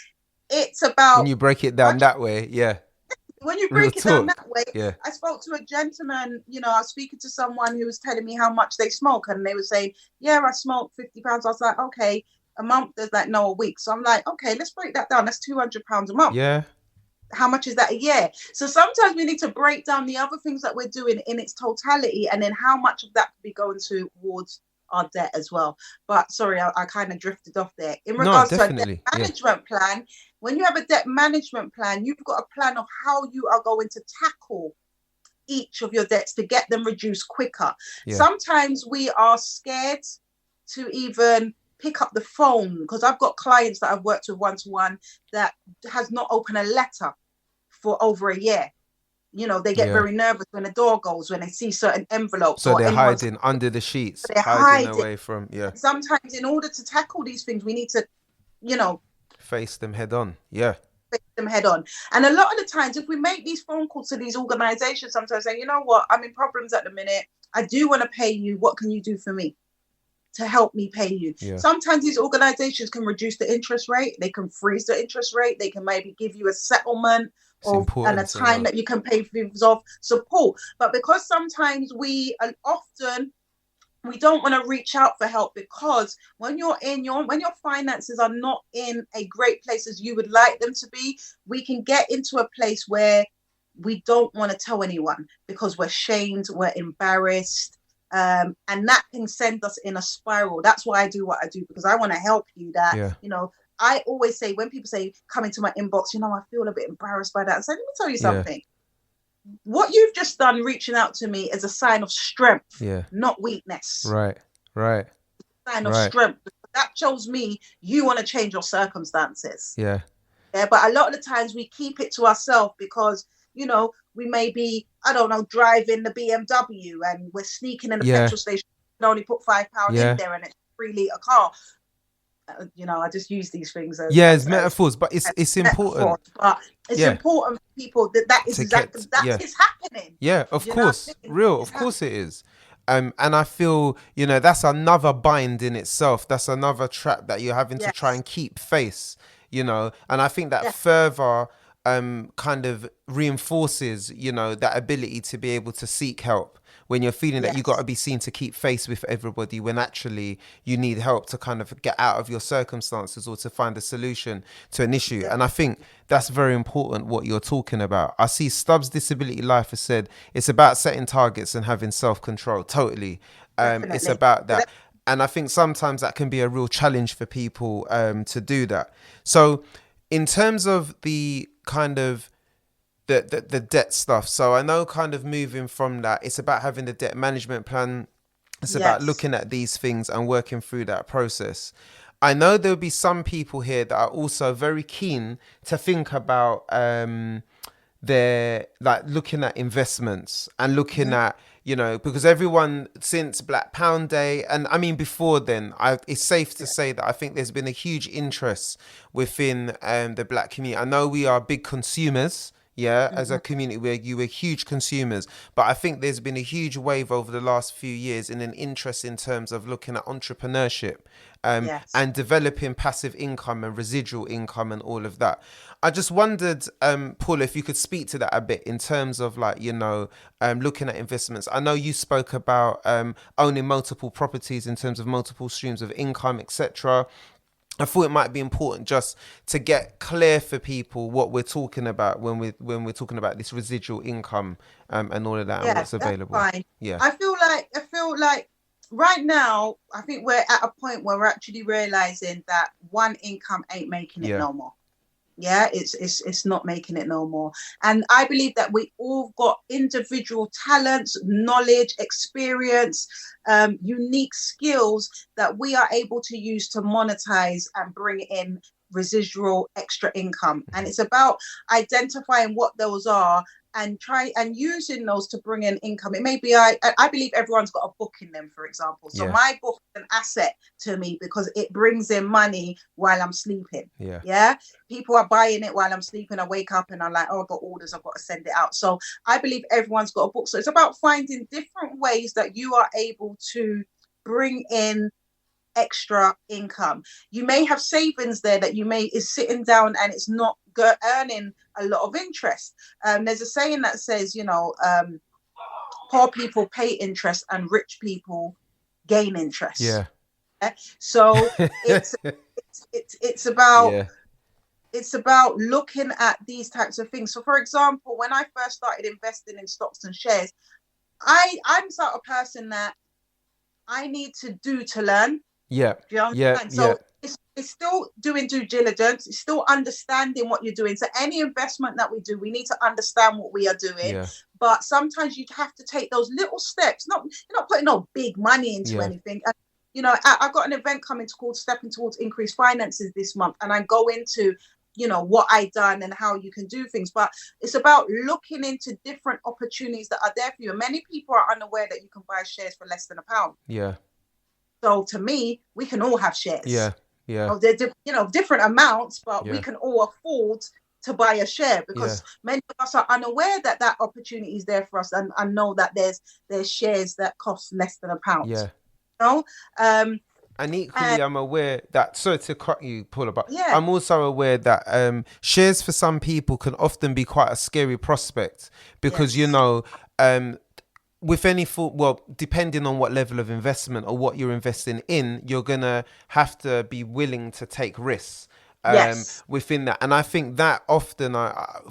it's about, when you break it down that way, when you break it down that way, yeah. I spoke to a gentleman, you know, I was speaking to someone who was telling me how much they smoke, and they were saying, yeah, I smoke 50 pounds. I was like, okay, a month, there's like, no, a week. So I'm like, okay, let's break that down. That's £200 a month. Yeah. How much is that a year? So sometimes we need to break down the other things that we're doing in its totality, and then how much of that could be going towards our debt as well. But sorry, I kind of drifted off there. In regards to a debt management plan, when you have a debt management plan, you've got a plan of how you are going to tackle each of your debts to get them reduced quicker. Sometimes we are scared to even pick up the phone, because I've got clients that I've worked with one-to-one that has not opened a letter for over a year. You know, they get very nervous when the door goes, when they see certain envelopes. So they're hiding under the sheets, hiding away from, Sometimes in order to tackle these things, we need to, you know, face them head on. Yeah. Face them head on. And a lot of the times, if we make these phone calls to these organizations, sometimes say, you know what, I'm in problems at the minute. I do want to pay you. What can you do for me to help me pay you? Sometimes these organizations can reduce the interest rate. They can freeze the interest rate. They can maybe give you a settlement It's and a important to time know. that you can pay for support. But because sometimes we and often we don't want to reach out for help, because when your finances are not in a great place as you would like them to be, we can get into a place where we don't want to tell anyone because we're shamed, we're embarrassed, and that can send us in a spiral. That's why I do what I do, because I want to help you. Yeah. I always say, when people say come into my inbox, I feel a bit embarrassed by that. So let me tell you Yeah. something. What you've just done reaching out to me is a sign of strength, not weakness. Right. Sign of strength. That shows me you want to change your circumstances. Yeah. But a lot of the times we keep it to ourselves because, we may be, I don't know, driving the BMW and we're sneaking in the petrol station and only put £5 in there and it's a 3-litre car. I just use these things as metaphors, but it's important. But it's important for people that is exactly that is happening. Yeah, of course, of course it is. And I feel that's another bind in itself. That's another trap that you're having to try and keep face. And I think that further kind of reinforces that ability to be able to seek help when you're feeling that you got to be seen to keep face with everybody, when actually you need help to kind of get out of your circumstances or to find a solution to an issue. And I think that's very important what you're talking about. I see Stubbs Disability Life has said it's about setting targets and having self-control. Totally. It's about that. And I think sometimes that can be a real challenge for people to do that. So in terms of the kind of the debt stuff. So I know kind of moving from that, it's about having the debt management plan. It's about looking at these things and working through that process. I know there'll be some people here that are also very keen to think about their looking at investments and looking at, because everyone since Black Pound Day, and I mean before then, it's safe to say that I think there's been a huge interest within the Black community. I know we are big consumers. As a community, we're huge consumers. But I think there's been a huge wave over the last few years in an interest in terms of looking at entrepreneurship and developing passive income and residual income and all of that. I just wondered, Paula, if you could speak to that a bit in terms of looking at investments. I know you spoke about owning multiple properties in terms of multiple streams of income, etc. I thought it might be important just to get clear for people what we're talking about when we're talking about this residual income and all of that and what's available. That's fine. I feel like right now I think we're at a point where we're actually realizing that one income ain't making it no more. It's not making it no more. And I believe that we all got individual talents, knowledge, experience, unique skills that we are able to use to monetize and bring in residual extra income. And it's about identifying what those are and try and using those to bring in income. It may be, I believe everyone's got a book in them, for example. So my book is an asset to me because it brings in money while I'm sleeping. People are buying it while I'm sleeping. I wake up and I'm like, oh, I've got orders, I've got to send it out. So I believe everyone's got a book. So it's about finding different ways that you are able to bring in extra income. You may have savings there that is sitting down and it's not earning a lot of interest. There's a saying that says, poor people pay interest and rich people gain interest. So it's about looking at these types of things. So for example, when I first started investing in stocks and shares, I'm sort of person that I need to learn. Do you understand? So it's still doing due diligence. It's still understanding what you're doing. So any investment that we do, we need to understand what we are doing. But sometimes you have to take those little steps. You're not putting no big money into anything. I've got an event coming called Stepping Towards Increased Finances this month, and I go into what I've done and how you can do things. But it's about looking into different opportunities that are there for you. And many people are unaware that you can buy shares for less than £1. So to me, we can all have shares. They're different amounts, but we can all afford to buy a share because many of us are unaware that opportunity is there for us and know that there's shares that cost less than £1. And equally, I'm aware that, sorry to cut you, Paula, but Yeah. I'm also aware that shares for some people can often be quite a scary prospect because, Yes. with any depending on what level of investment or what you're investing in, you're going to have to be willing to take risks. Yes. Within that, and I think that often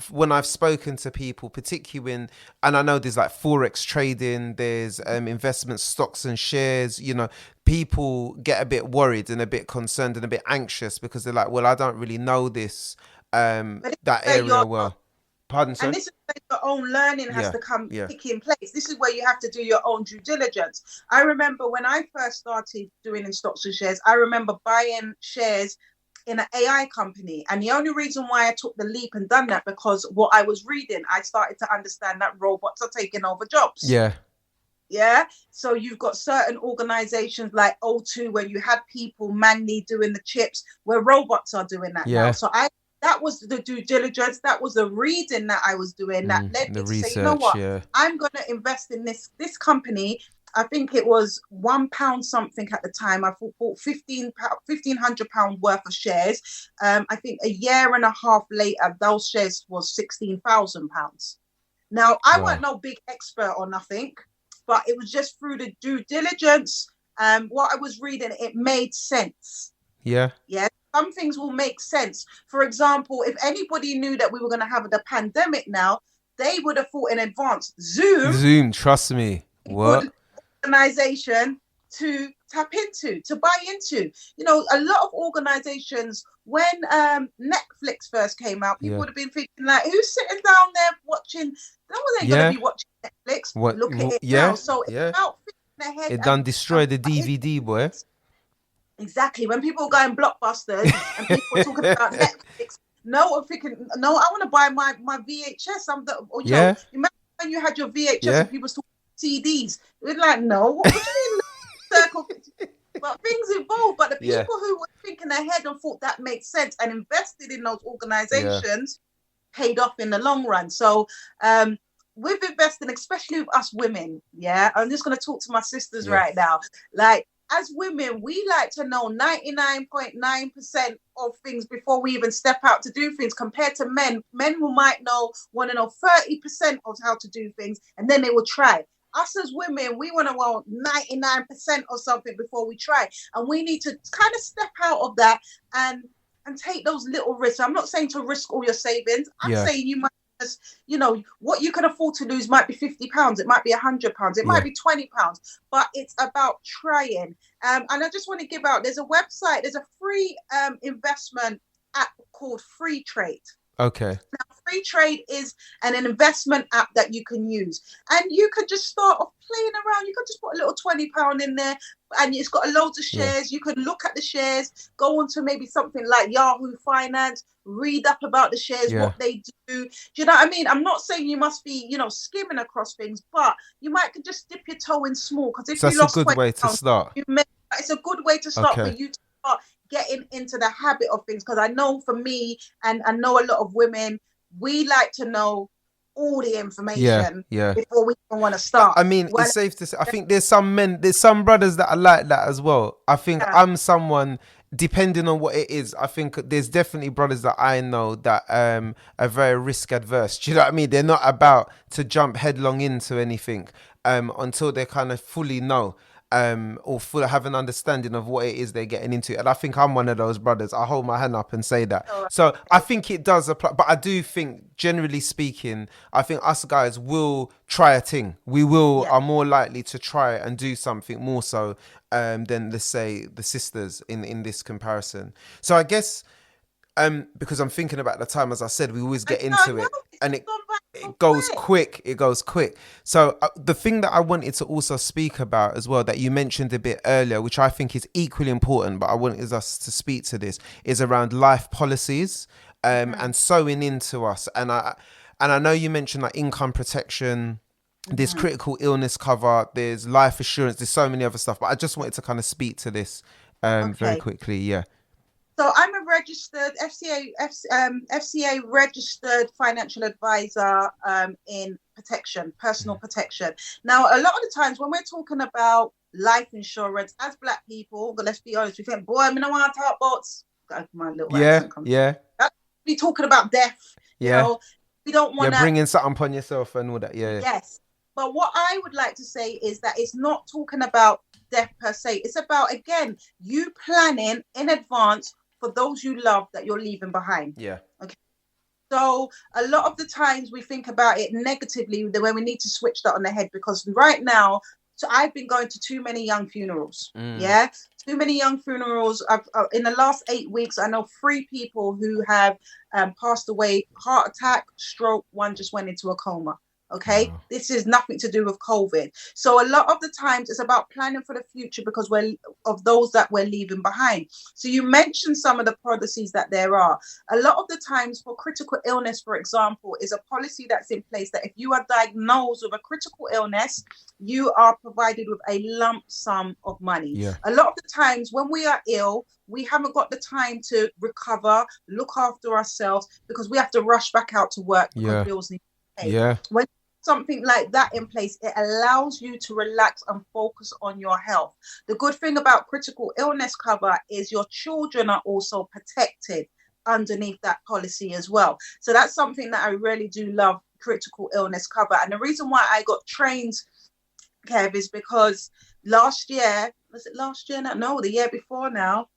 when I've spoken to people, particularly and I know there's like forex trading, there's investment stocks and shares, people get a bit worried and a bit concerned and a bit anxious because they're like, well, I don't really know this that area well. Pardon, sir? And this is where your own learning has to come kick in place. This is where you have to do your own due diligence. I remember when I first started doing in stocks and shares, I remember buying shares in an AI company. And the only reason why I took the leap and done that, because what I was reading, I started to understand that robots are taking over jobs. Yeah. Yeah. So you've got certain organizations like O2 where you had people manually doing the chips, where robots are doing that now. So that was the due diligence. That was the reading that I was doing that led me to say, you know what, I'm going to invest in this company. I think it was £1 something at the time. I bought £1,500 worth of shares. I think a year and a half later, those shares was £16,000. Now, I weren't no big expert or nothing, but it was just through the due diligence. What I was reading, it made sense. Yeah. Yeah. Some things will make sense. For example, if anybody knew that we were going to have the pandemic now, they would have thought in advance. Zoom, trust me. What? Organization to tap into, to buy into. A lot of organizations, when Netflix first came out, people would have been thinking like, who's sitting down there watching? No one ain't going to be watching Netflix. Look at it now. So it's about thinking ahead. It done destroy the DVD, boy. Exactly. When people are going blockbusters and people are talking about Netflix, I'm thinking, no, I want to buy my VHS. Remember when you had your VHS and people were talking CDs? We're like, no, what do you mean? Circle? But things evolve. But the people who were thinking ahead and thought that made sense and invested in those organizations paid off in the long run. So with investing, especially with us women, I'm just going to talk to my sisters right now. Like, as women, we like to know 99.9% of things before we even step out to do things, compared to men. Men who might want to know 30% of how to do things, and then they will try. Us as women, we want to know 99% or something before we try. And we need to kind of step out of that and take those little risks. I'm not saying to risk all your savings. I'm saying you might just, what you can afford to lose might be £50. It might be £100. It might be £20. But it's about trying. And I just want to give out, there's a website, there's a free investment app called Free Trade. Okay. Now, Free Trade is an investment app that you can use, and you could just start off playing around. You could just put a little £20 in there, and it's got loads of shares. You can look at the shares, go on to maybe something like Yahoo Finance, read up about the shares, what they do. Do you know what I mean? I'm not saying you must be, skimming across things, but you might could just dip your toe in small, because if you lost that's a good way to start. It's a good way to start for you to start getting into the habit of things. Because I know for me, and I know a lot of women, we like to know all the information before we even want to start. I mean, it's safe to say, I think there's some brothers that are like that as well. I think I'm someone, depending on what it is, I think there's definitely brothers that I know that are very risk adverse. Do you know what I mean? They're not about to jump headlong into anything until they kind of fully know. Or have an understanding of what it is they're getting into. And I think I'm one of those brothers. I hold my hand up and say that. So I think it does apply. But I do think, generally speaking, I think us guys will try a thing. We are more likely to try and do something more so than, let's say, the sisters in this comparison. So I guess because I'm thinking about the time, as I said, we always get into it, and it goes quick. It goes quick. So the thing that I wanted to also speak about as well, that you mentioned a bit earlier, which I think is equally important, but I wanted us to speak to this, is around life policies and sewing into us. And I know you mentioned like income protection. There's critical illness cover. There's life assurance. There's so many other stuff. But I just wanted to kind of speak to this very quickly. Yeah. So I'm a registered FCA registered financial advisor in protection, personal protection. Now, a lot of the times when we're talking about life insurance as Black people. But let's be honest, we think, boy, I don't want to talk about my little accent comes. Be talking about death, you know. We don't want to bringing something upon yourself and all that. Yes, but what I would like to say is that it's not talking about death per se. It's about, again, you planning in advance for those you love that you're leaving behind. Okay. So a lot of the times we think about it negatively when we need to switch that on the head, because right now, so I've been going to too many young funerals. Too many young funerals. In the last 8 weeks, I know 3 people who have passed away, heart attack, stroke, one just went into a coma. Okay, this is nothing to do with COVID. So a lot of the times it's about planning for the future because we're of those that we're leaving behind. So you mentioned some of the policies that there are. A lot of the times for critical illness, for example, is a policy that's in place that if you are diagnosed with a critical illness, you are provided with a lump sum of money. A lot of the times when we are ill, we haven't got the time to recover, look after ourselves, because we have to rush back out to work because bills need to be paid. When something like that in place, it allows you to relax and focus on your health. The good thing about critical illness cover is your children are also protected underneath that policy as well. So that's something that I really do love, critical illness cover. And the reason why I got trained, Kev, is because last year, was it last year? No, the year before now,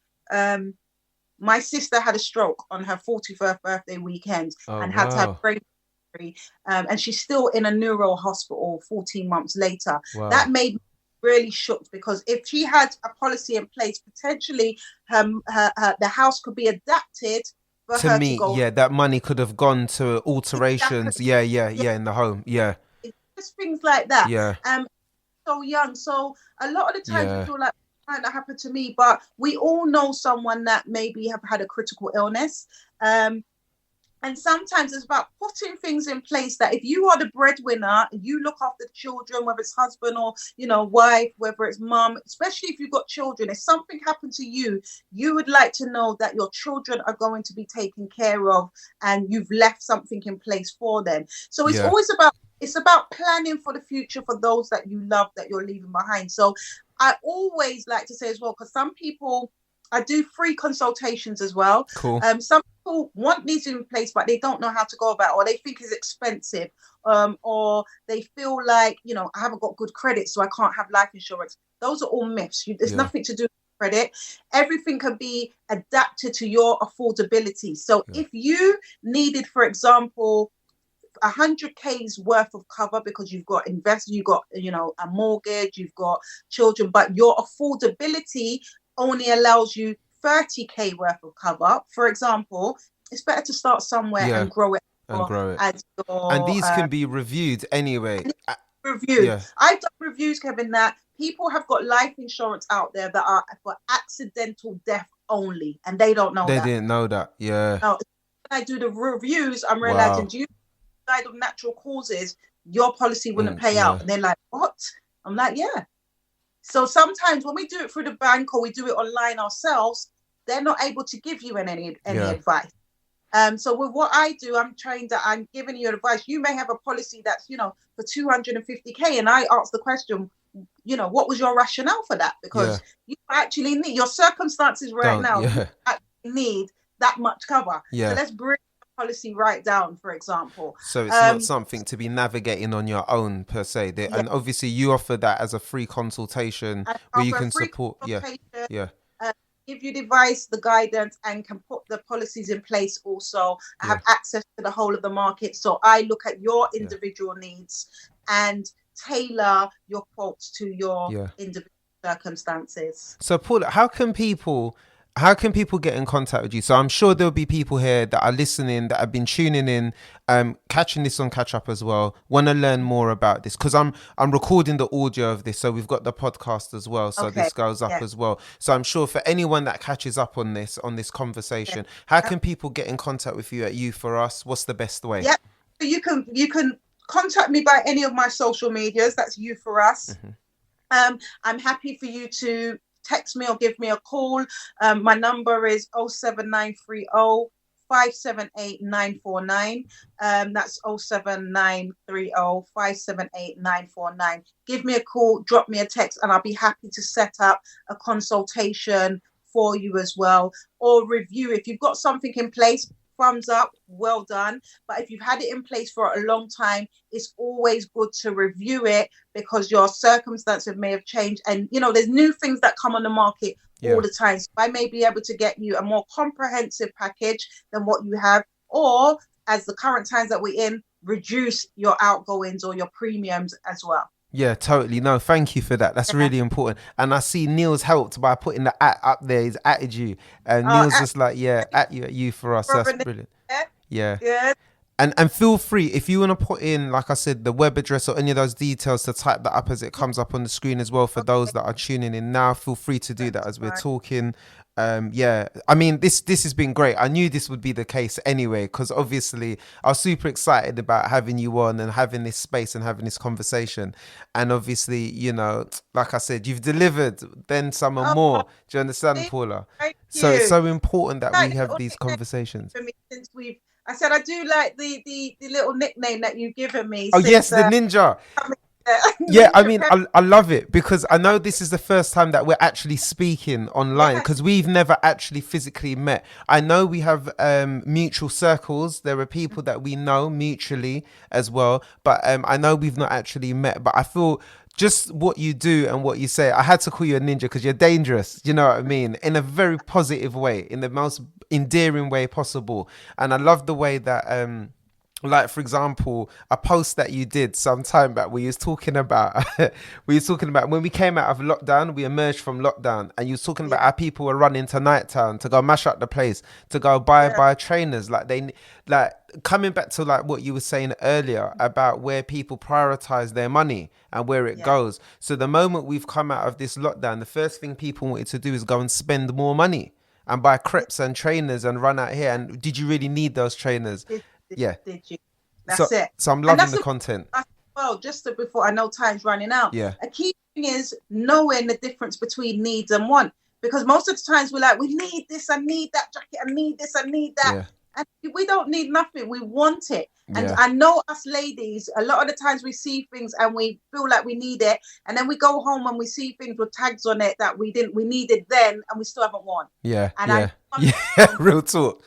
my sister had a stroke on her 41st birthday weekend and had to have brain surgery, and she's still in a neuro hospital 14 months later. That made me really shocked, because if she had a policy in place, potentially the house could be adapted for her to go. That money could have gone to alterations. In the home. It's just things like that. So young. So a lot of the times we feel like that happened to me, but we all know someone that maybe have had a critical illness, and sometimes it's about putting things in place that if you are the breadwinner, you look after the children, whether it's husband or wife, whether it's mom, especially if you've got children, if something happened to you, you would like to know that your children are going to be taken care of and you've left something in place for them. So it's always about planning for the future for those that you love that you're leaving behind. So I always like to say as well, because some people, I do free consultations as well. Some people want these in place, but they don't know how to go about it, or they think it's expensive, or they feel like, I haven't got good credit, so I can't have life insurance. Those are all myths. There's nothing to do with credit. Everything can be adapted to your affordability. So if you needed, for example, 100K's worth of cover because you've got you've got a mortgage, you've got children, but your affordability only allows you 30K worth of cover, for example, it's better to start somewhere and grow it. And these can be reviewed anyway. I've done reviews, Kevin, that people have got life insurance out there that are for accidental death only, and they don't know that. They didn't know that. Now, when I do the reviews, I'm realizing, do you died of natural causes, your policy wouldn't pay out? And they're like, what? I'm like, yeah. So sometimes when we do it through the bank or we do it online ourselves, they're not able to give you any advice. So with what I do, I'm trained that I'm giving you advice. You may have a policy that's, for 250K, and I ask the question, what was your rationale for that? Because you actually need, your circumstances now, you actually need that much cover. So let's bring policy right down, for example. So it's not something to be navigating on your own per se. And obviously you offer that as a free consultation where you can support. Give you the advice, the guidance, and can put the policies in place also. I have access to the whole of the market. So I look at your individual needs and tailor your quotes to your individual circumstances. So Paula, how can people get in contact with you? So I'm sure there'll be people here that are listening, that have been tuning in, catching this on Catch Up as well, want to learn more about this, because I'm recording the audio of this, so we've got the podcast as well, so this goes up as well. So I'm sure for anyone that catches up on this conversation, how can people get in contact with you at You For Us? What's the best way? You can contact me by any of my social medias. That's You For Us. I'm happy for you to text me or give me a call. My number is 07930 578-949. That's 07930-578-949. Give me a call, drop me a text, and I'll be happy to set up a consultation for you as well, or review. If you've got something in place, thumbs up, well done. But if you've had it in place for a long time, it's always good to review it, because your circumstances may have changed, and there's new things that come on the market all the time. So I may be able to get you a more comprehensive package than what you have, or as the current times that we're in, reduce your outgoings or your premiums as well. Yeah, totally. No, thank you for that. That's really important. And I see Neil's helped by putting the up there. He's atted you. And Neil's just like, at you for us. That's brilliant. Yeah. Good. And feel free, if you want to put in, like I said, the web address or any of those details, to type that up as it comes up on the screen as well for those that are tuning in now. Feel free to do that as we're talking. I mean, this has been great. I knew this would be the case anyway, because obviously I was super excited about having you on and having this space and having this conversation. And obviously, like I said, you've delivered, then some and more. Do you understand, Paula? So it's so important that we have these conversations. For me, since I said I do like the little nickname that you've given me. Oh, yes, the ninja. Yeah, I mean, I love it, because I know this is the first time that we're actually speaking online, because we've never actually physically met. I know we have mutual circles. There are people that we know mutually as well, but I know we've not actually met. But I feel just what you do and what you say, I had to call you a ninja because you're dangerous. You know what I mean? In a very positive way, in the most endearing way possible. And I love the way that like, for example, a post that you did some time back where you was talking about when we came out of lockdown, we emerged from lockdown, and you was talking about how people were running to Nighttown to go mash up the place, to go buy trainers. Like coming back to like what you were saying earlier about where people prioritize their money and where it goes. So the moment we've come out of this lockdown, the first thing people wanted to do is go and spend more money and buy crepes and trainers and run out here. And did you really need those trainers? Did you? That's it. So I'm loving the content. Well, before, I know time's running out. Yeah. A key thing is knowing the difference between needs and want, because most of the times we're like, we need this, I need that jacket, I need this, I need that. Yeah. And we don't need nothing. We want it. And I know us ladies, a lot of the times we see things and we feel like we need it, and then we go home and we see things with tags on it that we needed then, and we still haven't worn. Yeah. And real talk.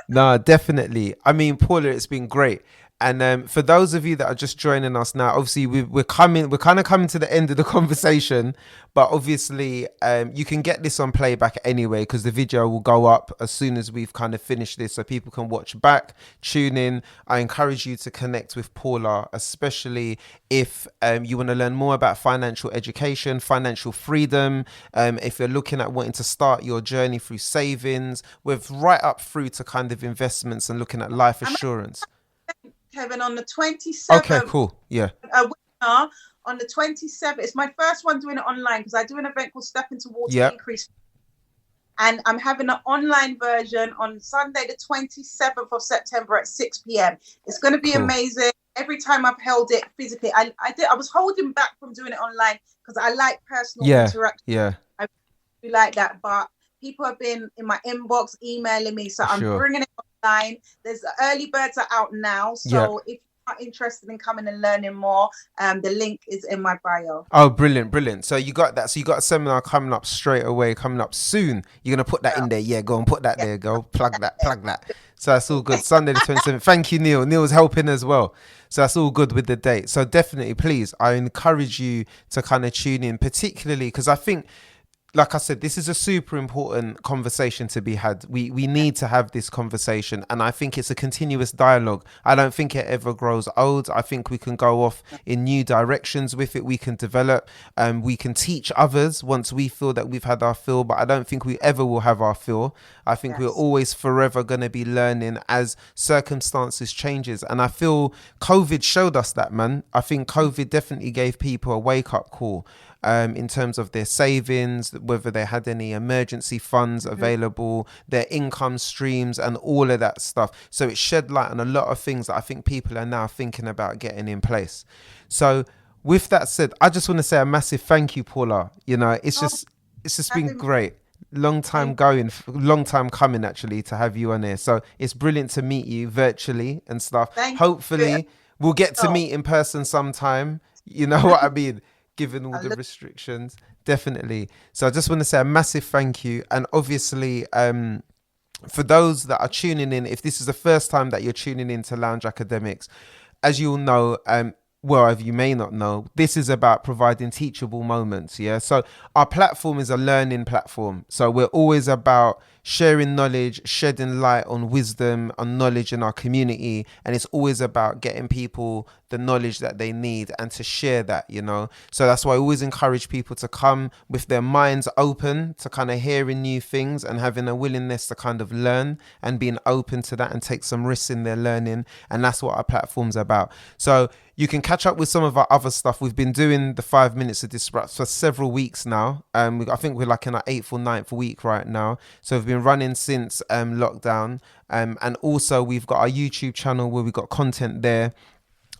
No, definitely. I mean, Paula, it's been great. And for those of you that are just joining us now, obviously we're kind of coming to the end of the conversation, but obviously you can get this on playback anyway, because the video will go up as soon as we've kind of finished this, so people can watch back, tune in. I encourage you to connect with Paula, especially if you want to learn more about financial education, financial freedom, if you're looking at wanting to start your journey through savings, with right up through to kind of investments and looking at life assurance. Kevin, on the 27th. Okay, cool. Yeah. A webinar on the 27th. It's my first one doing it online, because I do an event called Step Into Water Increase. And I'm having an online version on Sunday, the 27th of September at 6 p.m. It's going to be amazing. Every time I've held it physically, I was holding back from doing it online because I like personal interaction. Yeah. I really like that. But people have been in my inbox emailing me, so I'm bringing it online. There's the early birds are out now, so if you're not interested in coming and learning more, the link is in my bio. Oh, brilliant. So you got that. So you got a seminar coming up straight away, coming up soon. You're gonna put that in there. Yeah, go and put that there. Go plug that. So that's all good. Sunday the 27th. Thank you, Neil. Neil's helping as well. So that's all good with the date. So definitely, please, I encourage you to kind of tune in, particularly because I think, like I said, this is a super important conversation to be had. We need to have this conversation, and I think it's a continuous dialogue. I don't think it ever grows old. I think we can go off in new directions with it. We can develop, we can teach others once we feel that we've had our fill, but I don't think we ever will have our fill. I think we're always forever going to be learning as circumstances changes, and I feel COVID showed us that, man. I think COVID definitely gave people a wake-up call. In terms of their savings, whether they had any emergency funds available, their income streams and all of that stuff. So it shed light on a lot of things that I think people are now thinking about getting in place. So with that said, I just want to say a massive thank you, Paula. You know, it's just been great. Long time going, long time coming actually to have you on here. So it's brilliant to meet you virtually and stuff. Thank Hopefully we'll get to Oh. meet in person sometime. You know what I mean? Given all I the look- restrictions, definitely. So I just want to say a massive thank you. And obviously, for those that are tuning in, if this is the first time that you're tuning in to Lounge Academics, as you'll know, well, if you may not know, this is about providing teachable moments. Yeah. So our platform is a learning platform. So we're always about sharing knowledge, shedding light on wisdom, on knowledge in our community. And it's always about getting people the knowledge that they need and to share that, you know. So that's why I always encourage people to come with their minds open to kind of hearing new things and having a willingness to kind of learn and being open to that and take some risks in their learning. And that's what our platform's about. So you can catch up with some of our other stuff. We've been doing the 5 minutes of Disrupt for several weeks now. I think we're like in our 8th or 9th week right now. So we've been running since lockdown. And also we've got our YouTube channel where we've got content there.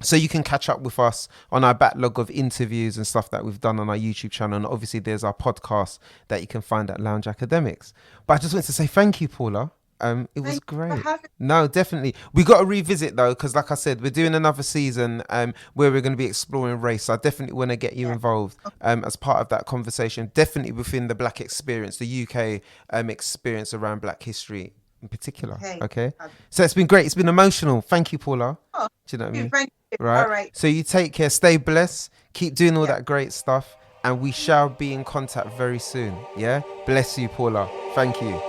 So you can catch up with us on our backlog of interviews and stuff that we've done on our YouTube channel. And obviously there's our podcast that you can find at Lounge Academics. But I just wanted to say thank you, Paula. It was great. No, definitely. We got to revisit though, because like I said, we're doing another season where we're going to be exploring race. So I definitely want to get you involved as part of that conversation. Definitely within the Black experience, the UK experience around Black history in particular. Okay. So it's been great. It's been emotional. Thank you, Paula. Oh, do you know what I mean? thank you. Right. All right. So you take care. Stay blessed. Keep doing all that great stuff. And we shall be in contact very soon. Yeah. Bless you, Paula. Thank you.